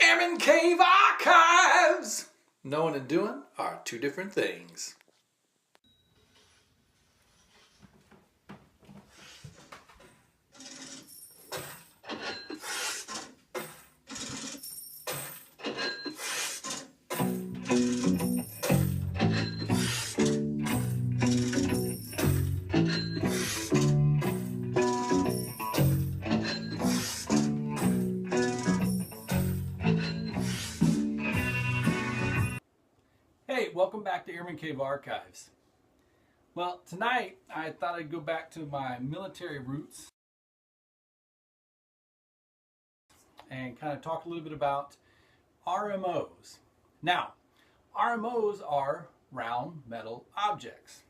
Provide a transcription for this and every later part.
Airman Cave Archives! Knowing and doing are two different things. Hey, welcome back to Airman Cave Archives. Well, tonight I thought I'd go back to my military roots and kind of talk a little bit about RMOs. Now, RMOs are round metal objects,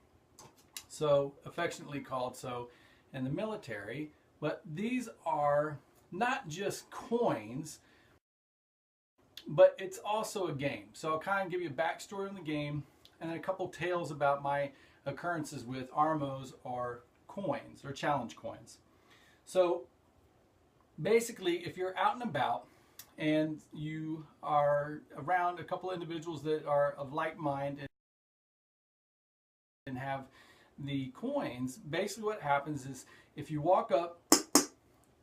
so affectionately called so in the military, but these are not just coins, but it's also a game. So I'll kind of give you a backstory on the game and a couple tales about my occurrences with RMOs or coins or challenge coins. So basically, if you're out and about and you are around a couple individuals that are of like mind and have the coins, basically what happens is if you walk up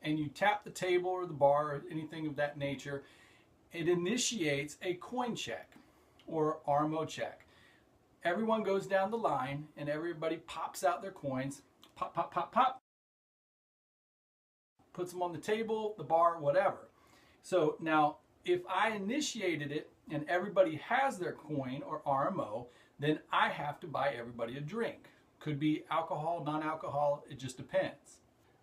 and you tap the table or the bar or anything of that nature, it initiates a coin check or RMO check. Everyone goes down the line and everybody pops out their coins, pop, pop, pop, pop, puts them on the table, the bar, whatever. So now if I initiated it and everybody has their coin or RMO, then I have to buy everybody a drink. Could be alcohol, non-alcohol, it just depends.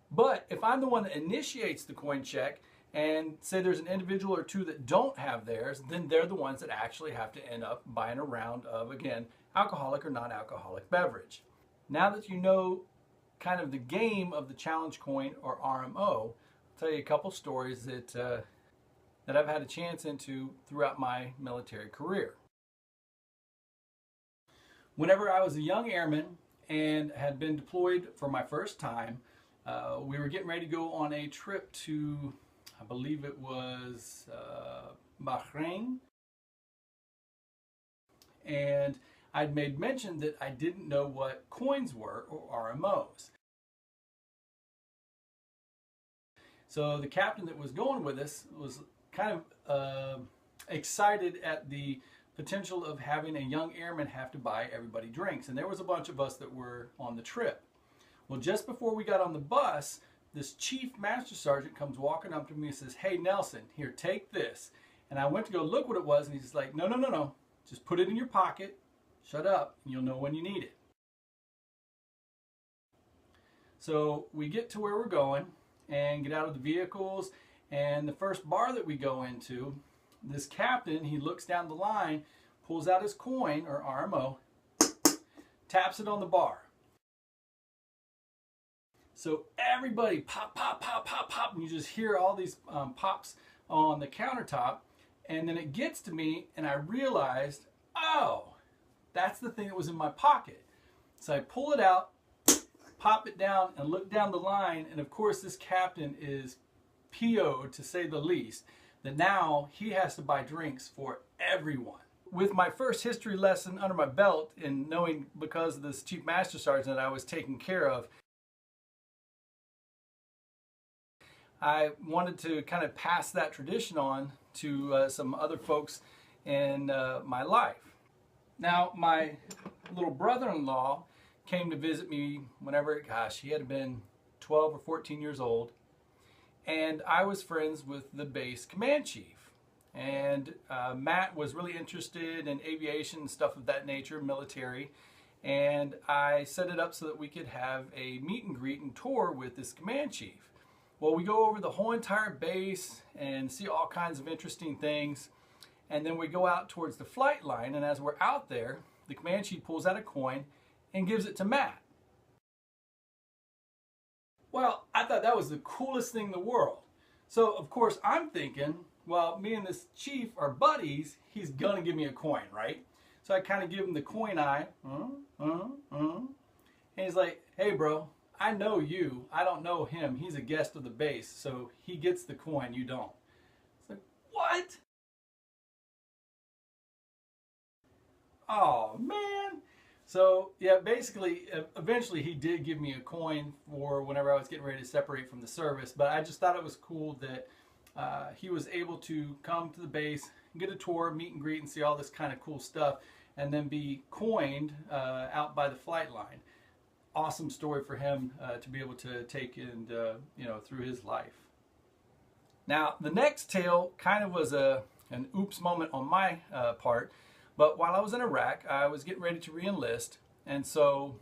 But if I'm the one that initiates the coin check, and say there's an individual or two that don't have theirs, then they're the ones that actually have to end up buying a round of, again, alcoholic or non-alcoholic beverage. Now that you know kind of the game of the challenge coin or RMO, I'll tell you a couple stories that I've had a chance into throughout my military career. Whenever I was a young airman and had been deployed for my first time, we were getting ready to go on a trip to, I believe it was Bahrain, and I'd made mention that I didn't know what coins were or RMOs. So the captain that was going with us was kind of excited at the potential of having a young airman have to buy everybody drinks, and there was a bunch of us that were on the trip. Well, just before we got on the bus, this chief master sergeant comes walking up to me and says, "Hey Nelson, here, take this." And I went to go look what it was, and he's like, "No, no, no, no. Just put it in your pocket, shut up, and you'll know when you need it." So we get to where we're going and get out of the vehicles, and the first bar that we go into, this captain, he looks down the line, pulls out his coin or RMO, taps it on the bar. So everybody pop, pop, pop, pop, pop, and you just hear all these pops on the countertop, and then it gets to me and I realized, oh, that's the thing that was in my pocket. So I pull it out, pop it down, and look down the line, and of course this captain is PO'd, to say the least, that now he has to buy drinks for everyone. With my first history lesson under my belt and knowing because of this chief master sergeant that I was taken care of, I wanted to kind of pass that tradition on to some other folks in my life. Now, my little brother-in-law came to visit me whenever, gosh, he had been 12 or 14 years old, and I was friends with the base command chief. And Matt was really interested in aviation and stuff of that nature, military, and I set it up so that we could have a meet and greet and tour with this command chief. Well, we go over the whole entire base and see all kinds of interesting things. And then we go out towards the flight line, and as we're out there, the command chief pulls out a coin and gives it to Matt. Well, I thought that was the coolest thing in the world. So, of course, I'm thinking, well, me and this chief are buddies, he's gonna give me a coin, right? So I kind of give him the coin eye, and he's like, "Hey, bro, I know you, I don't know him. He's a guest of the base, so he gets the coin, you don't." It's like, what? Oh man. So yeah, basically, eventually he did give me a coin for whenever I was getting ready to separate from the service. But I just thought it was cool that he was able to come to the base, get a tour, meet and greet, and see all this kind of cool stuff, and then be coined out by the flight line. Awesome story for him to be able to take and through his life. Now the next tale kind of was an oops moment on my part. But while I was in Iraq, I was getting ready to re-enlist, and so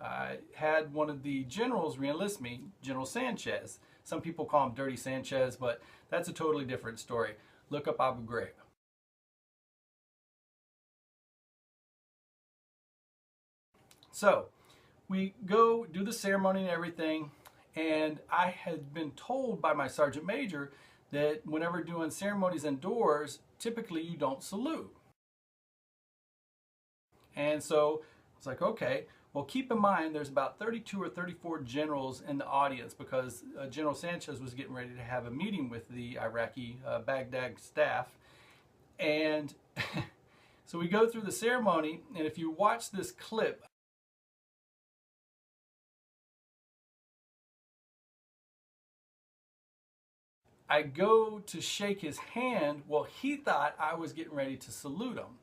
I had one of the generals re-enlist me, General Sanchez. Some people call him Dirty Sanchez, but that's a totally different story. Look up Abu Ghraib. So we go do the ceremony and everything, and I had been told by my sergeant major that whenever doing ceremonies indoors, typically you don't salute. And so I was like, okay, well, keep in mind there's about 32 or 34 generals in the audience because General Sanchez was getting ready to have a meeting with the Iraqi Baghdad staff. And so we go through the ceremony, and if you watch this clip, I go to shake his hand. Well, he thought I was getting ready to salute him.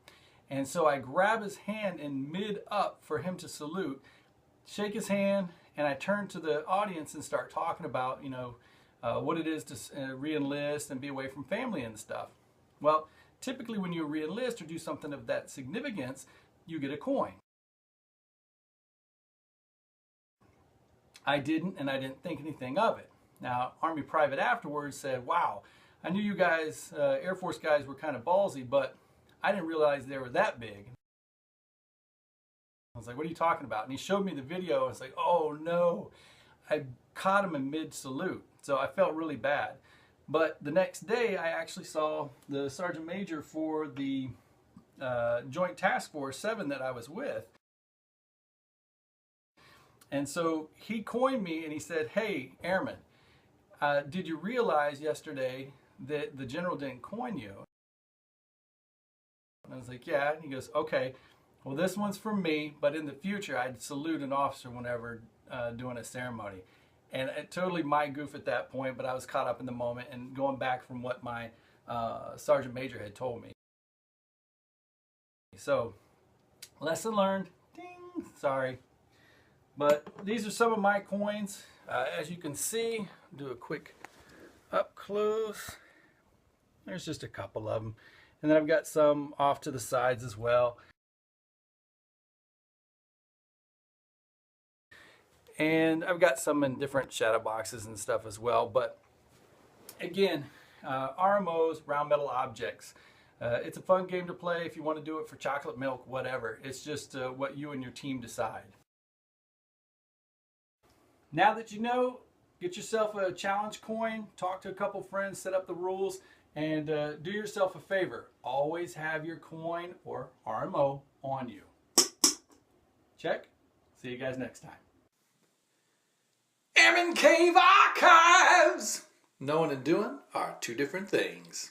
And so I grab his hand in mid-up for him to salute, shake his hand, and I turn to the audience and start talking about, what it is to re-enlist and be away from family and stuff. Well, typically when you re-enlist or do something of that significance, you get a coin. I didn't, and I didn't think anything of it. Now, Army Private afterwards said, wow, I knew you guys, Air Force guys, were kind of ballsy, but I didn't realize they were that big. I was like, what are you talking about? And he showed me the video. I was like, oh no, I caught him in mid-salute. So I felt really bad. But the next day, I actually saw the Sergeant Major for the Joint Task Force 7 that I was with. And so he coined me and he said, hey, Airman, did you realize yesterday that the general didn't coin you? And I was like, yeah. And he goes, okay, well, this one's from me, but in the future, I'd salute an officer whenever doing a ceremony. And it totally my goof at that point, but I was caught up in the moment and going back from what my Sergeant Major had told me. So, lesson learned. Ding, sorry. But these are some of my coins. As you can see, do a quick up close. There's just a couple of them. And then I've got some off to the sides as well. And I've got some in different shadow boxes and stuff as well. But again, RMOs, round metal objects. It's a fun game to play if you want to do it for chocolate milk, whatever. It's just what you and your team decide. Now that you know, get yourself a challenge coin, talk to a couple friends, set up the rules, and do yourself a favor. Always have your coin or RMO on you. Check. See you guys next time. Airman Cave Archives! Knowing and doing are two different things.